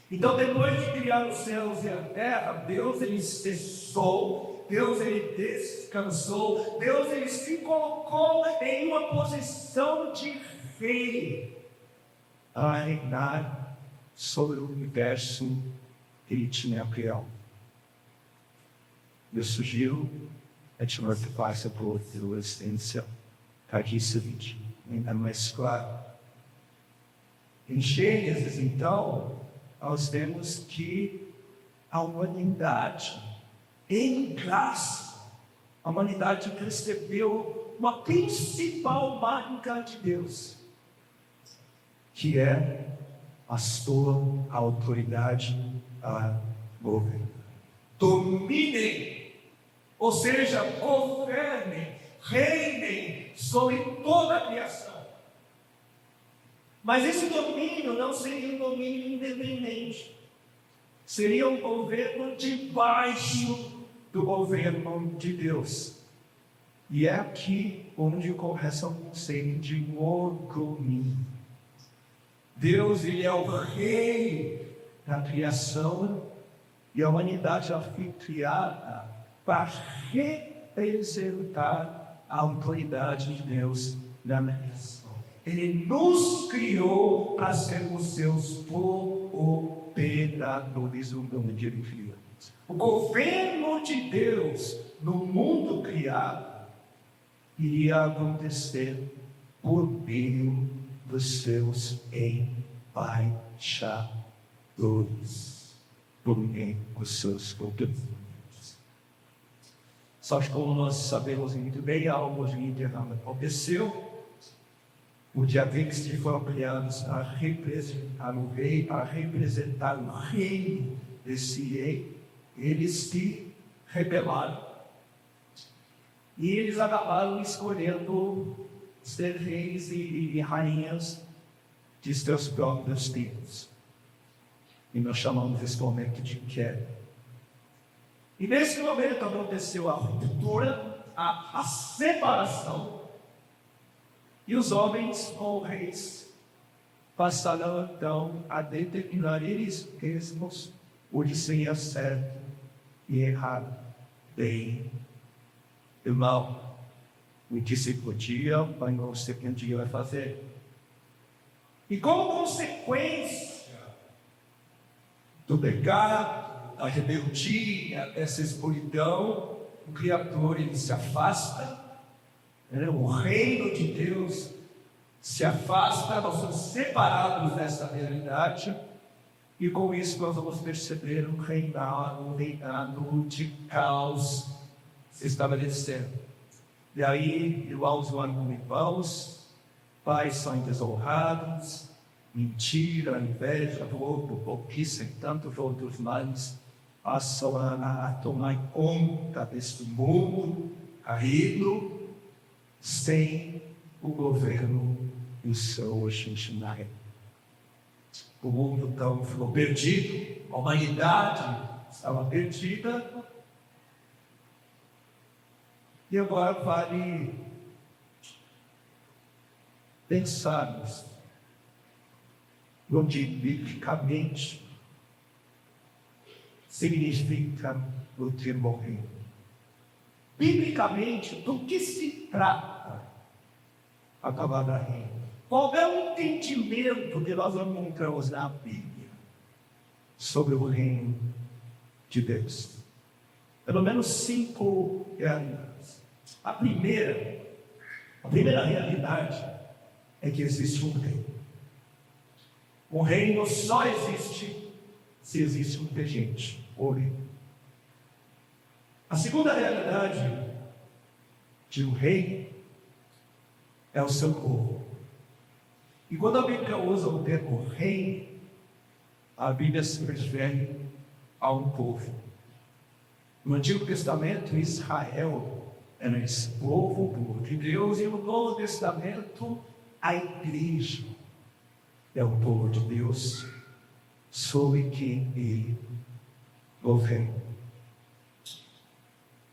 Então, depois de criar os céus e a terra, Deus ele cessou, Deus ele descansou, Deus ele se colocou em uma posição de rei, a reinar sobre o universo que ele tinha criado. Eu sugiro a gente não passa por sua essência, aqui seguinte, ainda mais claro. Em Gênesis, então, nós temos que a humanidade, em graça, a humanidade recebeu uma principal marca de Deus, que é a sua autoridade a governar. Dominem, ou seja, governem, reinem sobre toda a criação. Mas esse domínio não seria um domínio independente. Seria um governo debaixo do governo de Deus. E é aqui onde começa o conceito de mordomia. Deus, ele é o rei da criação e a humanidade foi criada para representar a autoridade de Deus na criação. Ele nos criou para sermos seus cooperadores no mundo de Deus. O governo de Deus no mundo criado iria acontecer por meio dos seus embaixadores, por meio dos seus governantes. Só que como nós sabemos muito bem, algo de interno aconteceu. O dia 20 foram criados para representar o rei, para representar o reino desse rei. Eles se rebelaram. E eles acabaram escolhendo ser reis e rainhas de seus próprios filhos. E nós chamamos esse momento de queda. E nesse momento aconteceu a ruptura, a separação. E os homens ou reis passaram então a determinar eles mesmos o que seria certo e errado, bem e mal. o que se podia, mas não se podia fazer. E como consequência do pecado, da rebeldia, dessa escuridão, o Criador ele se afasta, o reino de Deus se afasta, nós somos separados dessa realidade, e com isso nós vamos perceber um reinado de caos se estabelecendo. E aí, irmãos e irmãos, pais são desonrados, mentira, inveja, roubo, cobiça e tantos outros males passam a tomar conta deste mundo caído, sem o governo do seu Shinshinae. O mundo então ficou perdido, a humanidade estava perdida, e agora vale pensarmos no que biblicamente significa o termo reino. Biblicamente, do que se trata a palavra reino? Qual é o entendimento que nós vamos encontrar na Bíblia sobre o reino de Deus? Pelo menos 5 realidades. A primeira realidade é que existe um reino. O reino só existe se existe um regente, o reino. A segunda realidade de um reino é o seu povo. E quando a Bíblia usa o termo reino, a Bíblia se refere a um povo. No Antigo Testamento, Israel era esse povo, o povo de Deus, e no Novo Testamento, a igreja é o povo de Deus, sobre quem ele governa.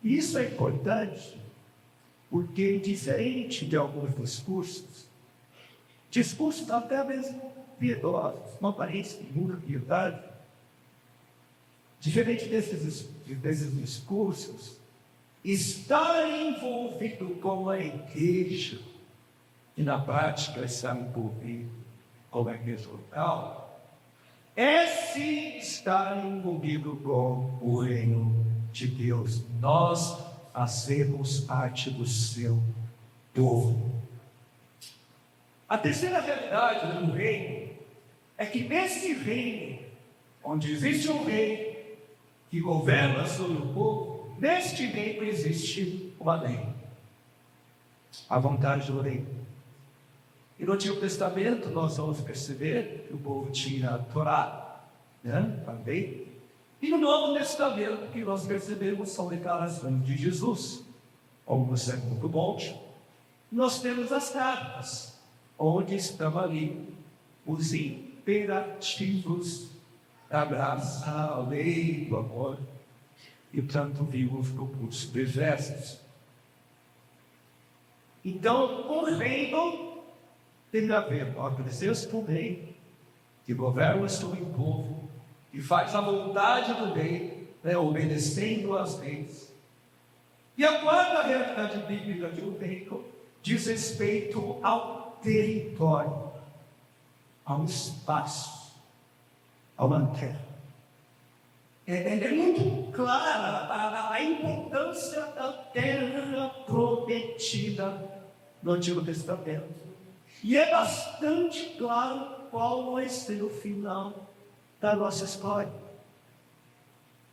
E isso é importante, porque diferente de alguns discursos até mesmo piedosos, uma aparência de muita piedade, diferente desses discursos, estar envolvido com a igreja, e na prática está envolvido com a igreja local, é sim estar envolvido com o reino de Deus. Nós fazemos parte do seu povo. A terceira realidade do reino é que nesse reino, onde existe um rei que governa sobre o povo, neste reino existe uma lei, a vontade do rei. E no Antigo Testamento nós vamos perceber que o povo tinha a Torá, a lei. E no Novo Testamento que nós percebemos são declarações de Jesus, como no Sermão do Monte. Nós temos as cartas, onde estão ali os imperativos da graça, a lei, do amor, e tanto vimos no curso de Efésios. Então, o reino tem a ver com a presença do rei, que governa sobre o povo, e faz a vontade do rei, obedecendo às leis. E a quarta realidade bíblica de um reino diz respeito ao território, ao espaço, a uma terra. É muito clara a importância da terra prometida no Antigo Testamento. E é bastante claro qual vai ser o final da nossa história.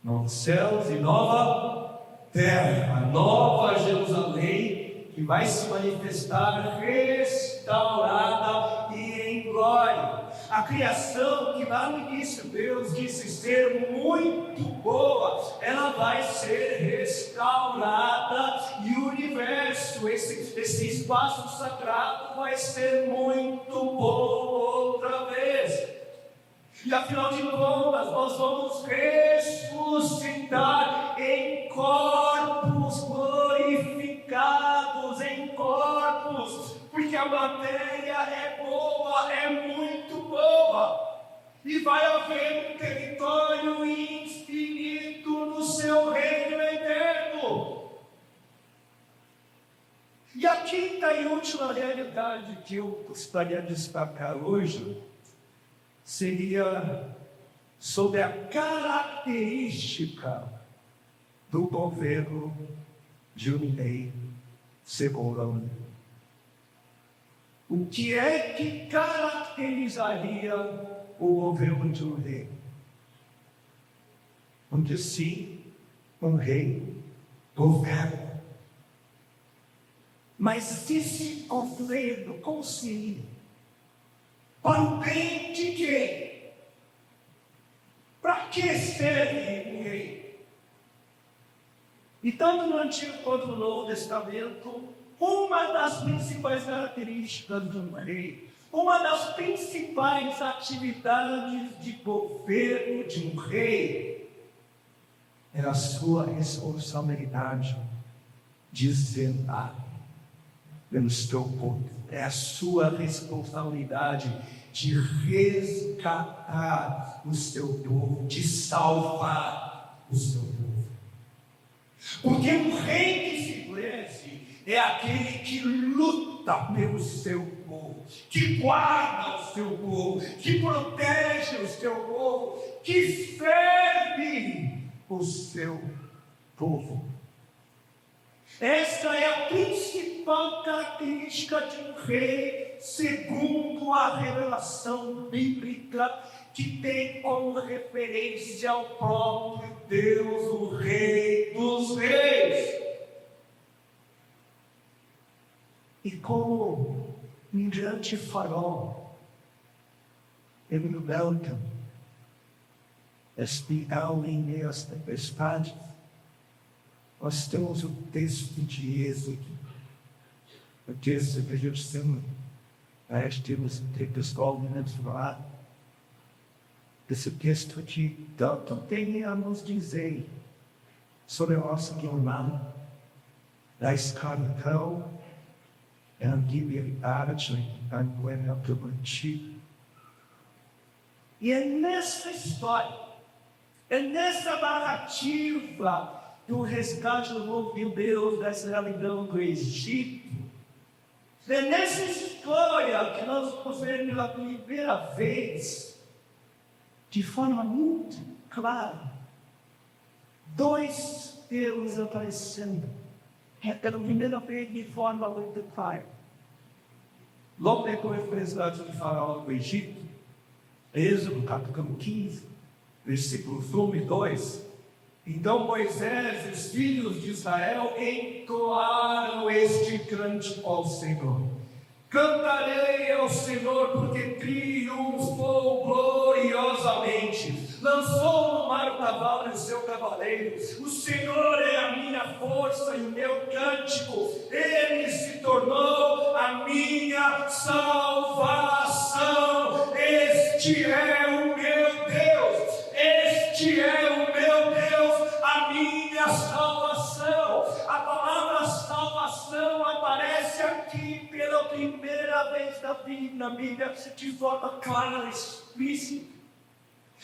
Novos céus e nova terra, nova Jerusalém, que vai se manifestar restaurada e em glória. A criação que lá no início Deus disse ser muito boa, ela vai ser restaurada, e o universo, esse espaço sagrado vai ser muito bom outra vez. E afinal de contas, nós vamos ressuscitar em corpos glorificados, em corpos, porque a matéria é boa, é muito boa, e vai haver um território infinito no seu reino eterno. E a última realidade que eu gostaria de destacar hoje seria sobre a característica do governo de um rei soberano. O que é que caracterizaria o governo de um rei? Onde sim, um rei governa. Mas esse governo consiste para o bem de quem? Para que serve o rei? E tanto no Antigo quanto no Novo Testamento, uma das principais características de um rei, uma das principais atividades de governo de um rei, é a sua responsabilidade de zelar pelo seu povo. É a sua responsabilidade de resgatar o seu povo, de salvar o seu povo. Porque um rei que se cresce é aquele que luta pelo seu povo, que guarda o seu povo, que protege o seu povo, que serve o seu povo. Esta é a principal característica de um rei, segundo a revelação bíblica, que tem como referência o próprio Deus, o Rei dos Reis. E como mirante farol, ele welcome, espiral em meio às tempestades. Nós temos o texto de Êxodo, o texto que a gente chama, temos o texto mencionado. Esse texto de tanto tem a nos dizer sobre a nossa jornada da escravidão, a liberdade, a guerra prometida. E é nessa história, é nessa narrativa do resgate do povo de Deus da escravidão do Egito. É nessa história que nós vamos ver pela primeira vez, de forma muito clara, dois Deus aparecendo. É pela primeira vez de forma muito clara. Logo depois do resgate de Faraó do Egito, Êxodo capítulo 15, versículos 1 e 2. Então Moisés e os filhos de Israel entoaram este cântico ao Senhor. Cantarei ao Senhor porque triunfou gloriosamente. Lançou no mar o cavalo e o seu cavaleiro. O Senhor é a minha força e o meu cântico. Ele se tornou a minha salvação. Este é o meu Deus. Este é o meu Deus, a minha salvação. A palavra salvação aparece aqui pela primeira vez na Bíblia, de forma clara e explícita.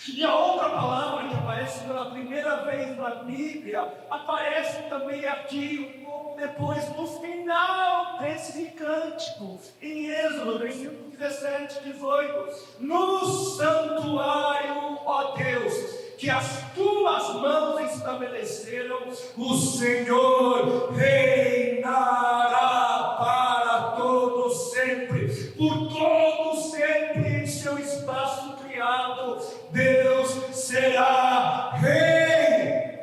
E a outra palavra que aparece pela primeira vez na Bíblia, aparece também aqui, um pouco depois, no final desse cântico, em Êxodo, versículo 17, 18. No santuário, ó Deus, que as tuas mãos estabeleceram, o Senhor reinará para todo sempre, por todo sempre em seu espaço criado, Deus será rei.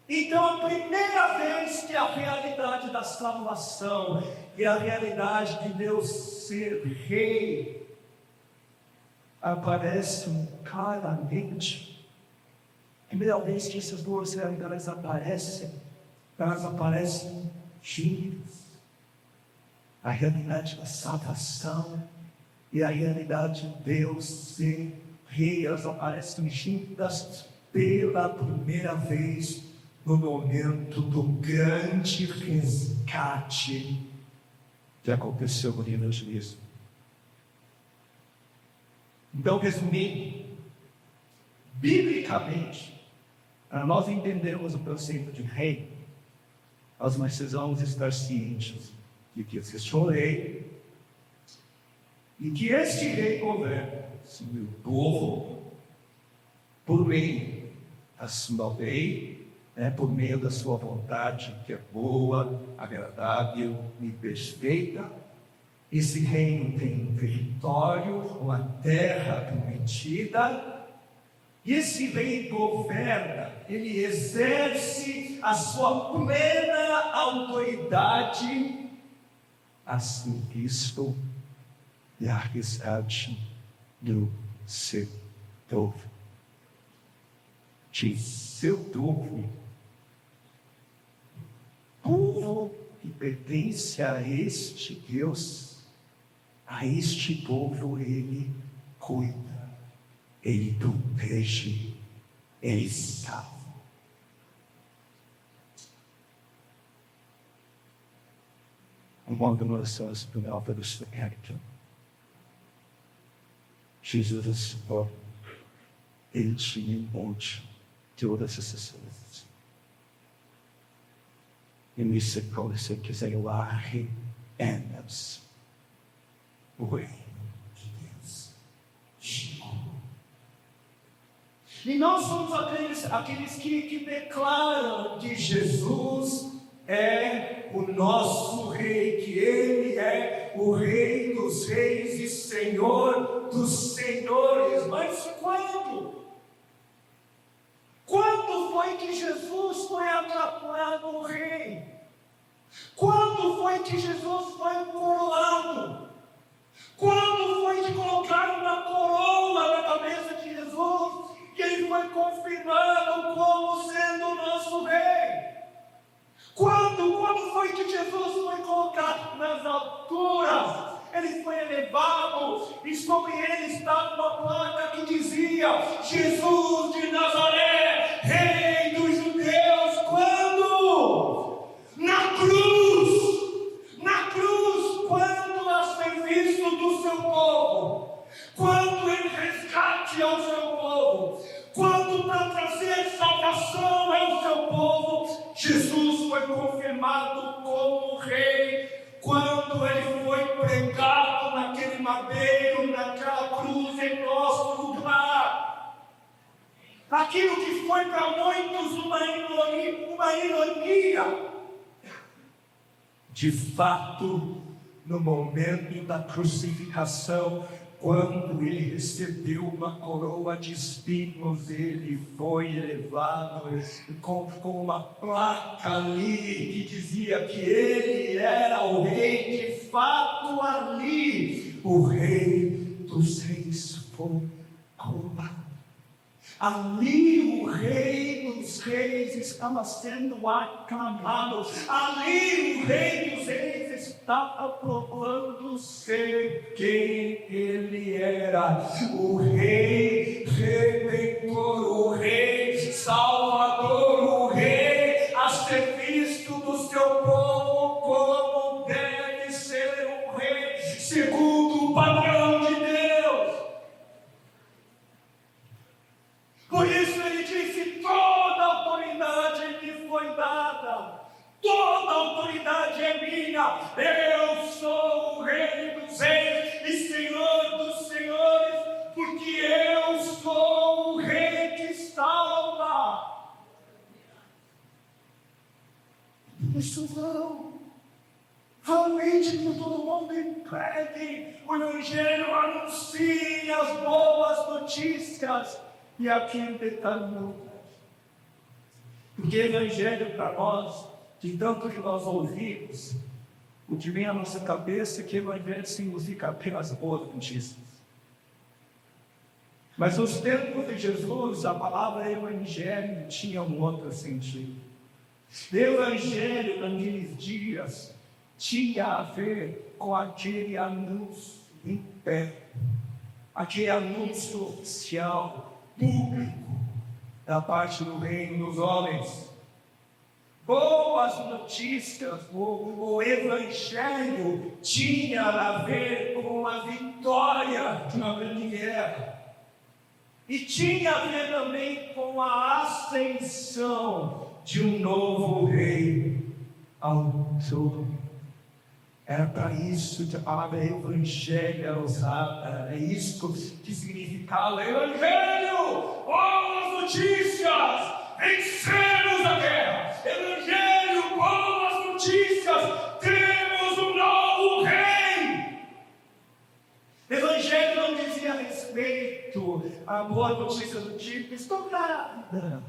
Então, a primeira vez que a realidade da salvação e a realidade de Deus ser rei aparecem claramente. A primeira vez que essas duas realidades aparecem, elas aparecem juntas. A realidade da salvação e a realidade de Deus ser rei, elas aparecem juntas pela primeira vez no momento do grande resgate que aconteceu no livro de Êxodo. Então, resumindo, biblicamente, para nós entendermos o conceito de rei, nós precisamos estar cientes de que existe um rei, e que este rei governa sobre o povo por meio da sua lei, por meio da sua vontade, que é boa, agradável e perfeita. Esse reino tem um território, uma terra prometida, e esse rei governa, ele exerce a sua plena autoridade a serviço e a resgate do seu povo. De seu povo, povo que pertence a este Deus, a este povo ele cuida, ele protege, ele salva. Uma orações do meu Pai do Espírito. Jesus, ele tinha em monte todas essas coisas. E nisso, quando você quiser, eu arrependas. O Rei de Deus chegou. E nós somos aqueles que declaram que Jesus é o nosso Rei, que Ele é o Rei dos reis e Senhor dos senhores. Mas quando? Quando foi que Jesus foi aclamado Rei? Quando foi que Jesus foi coroado? Quando foi que colocaram uma coroa na cabeça de Jesus e Ele foi confirmado como sendo o nosso Rei? Quando foi que Jesus foi colocado nas alturas? Ele foi elevado e sobre ele estava uma placa que dizia: Jesus de Nazaré, Rei dos Judeus. Quando? Na cruz, quando a serviço do seu povo, quando em resgate ao seu povo, quando para trazer salvação ao seu povo, Jesus foi confirmado como Rei. Quando ele foi pregado naquele madeiro, naquela cruz em nosso lugar, aquilo que foi para muitos uma ironia, de fato, no momento da crucificação, quando ele recebeu uma coroa de espinhos, ele foi elevado com uma placa ali que dizia que ele era o Rei. De fato, ali o Rei dos reis foi coroado. Ali o Rei dos reis estava sendo aclamado. Ali o Rei dos reis estava provando ser quem ele era. O Rei Redentor, o Rei Salvador, o Rei a serviço do seu povo, como deve ser um Rei, segundo o padrão de Deus. Por isso ele disse: toda autoridade me foi dada, toda autoridade é minha. Eu sou o Rei dos reis e Senhor dos senhores, porque eu sou o Rei que salva. Isso não. Realmente que todo mundo entregue o Evangelho, anuncie as boas notícias. E aqui em detalhe, porque o Evangelho para nós, de tanto que nós ouvimos, o que vem à nossa cabeça é que o Evangelho significa apenas boas notícias. Mas nos tempos de Jesus, a palavra Evangelho tinha um outro sentido. O Evangelho naqueles dias tinha a ver com aquele anúncio interno, aquele anúncio oficial, público, da parte do reino dos homens. Boas notícias, o Evangelho tinha a ver com a vitória de uma grande guerra. E tinha a ver também com a ascensão de um novo rei ao trono. Era para isso que a palavra evangelho era usada. É isso que significava evangelho, boas notícias, vencemos a guerra. Evangelho, boas notícias, temos um novo rei. Evangelho não dizia respeito a boas notícias do tipo, estou grávida,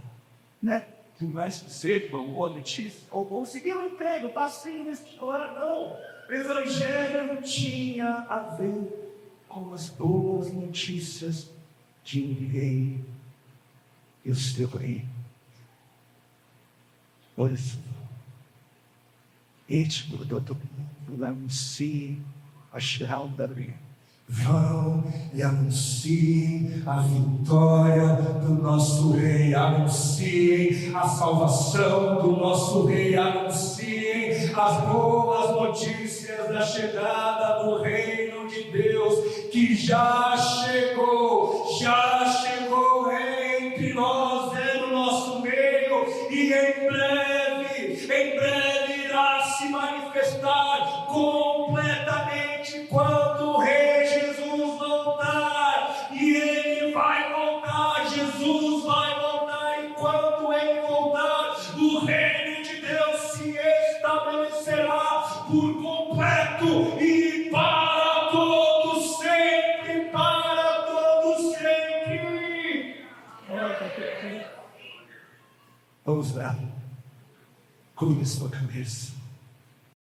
né? Tu vais ser uma boa notícia, ou conseguir um emprego, passei neste hora, não. O Evangelho não tinha a ver com as boas notícias de um rei e o seu rei. Olha só, este produto anuncia a chegada do rei. Vão e anunciem a vitória do nosso rei, anunciem a salvação do nosso rei, anunciem as boas notícias da chegada do reino de Deus, que já chegou entre nós, no nosso meio, e em breve irá se manifestar completamente quando o rei Jesus voltar, e ele vai voltar, Jesus vai voltar, e quando ele voltar, o reino de Deus se estabelecerá por completo e para todos sempre, para todos sempre. Vamos lá, curva sua cabeça.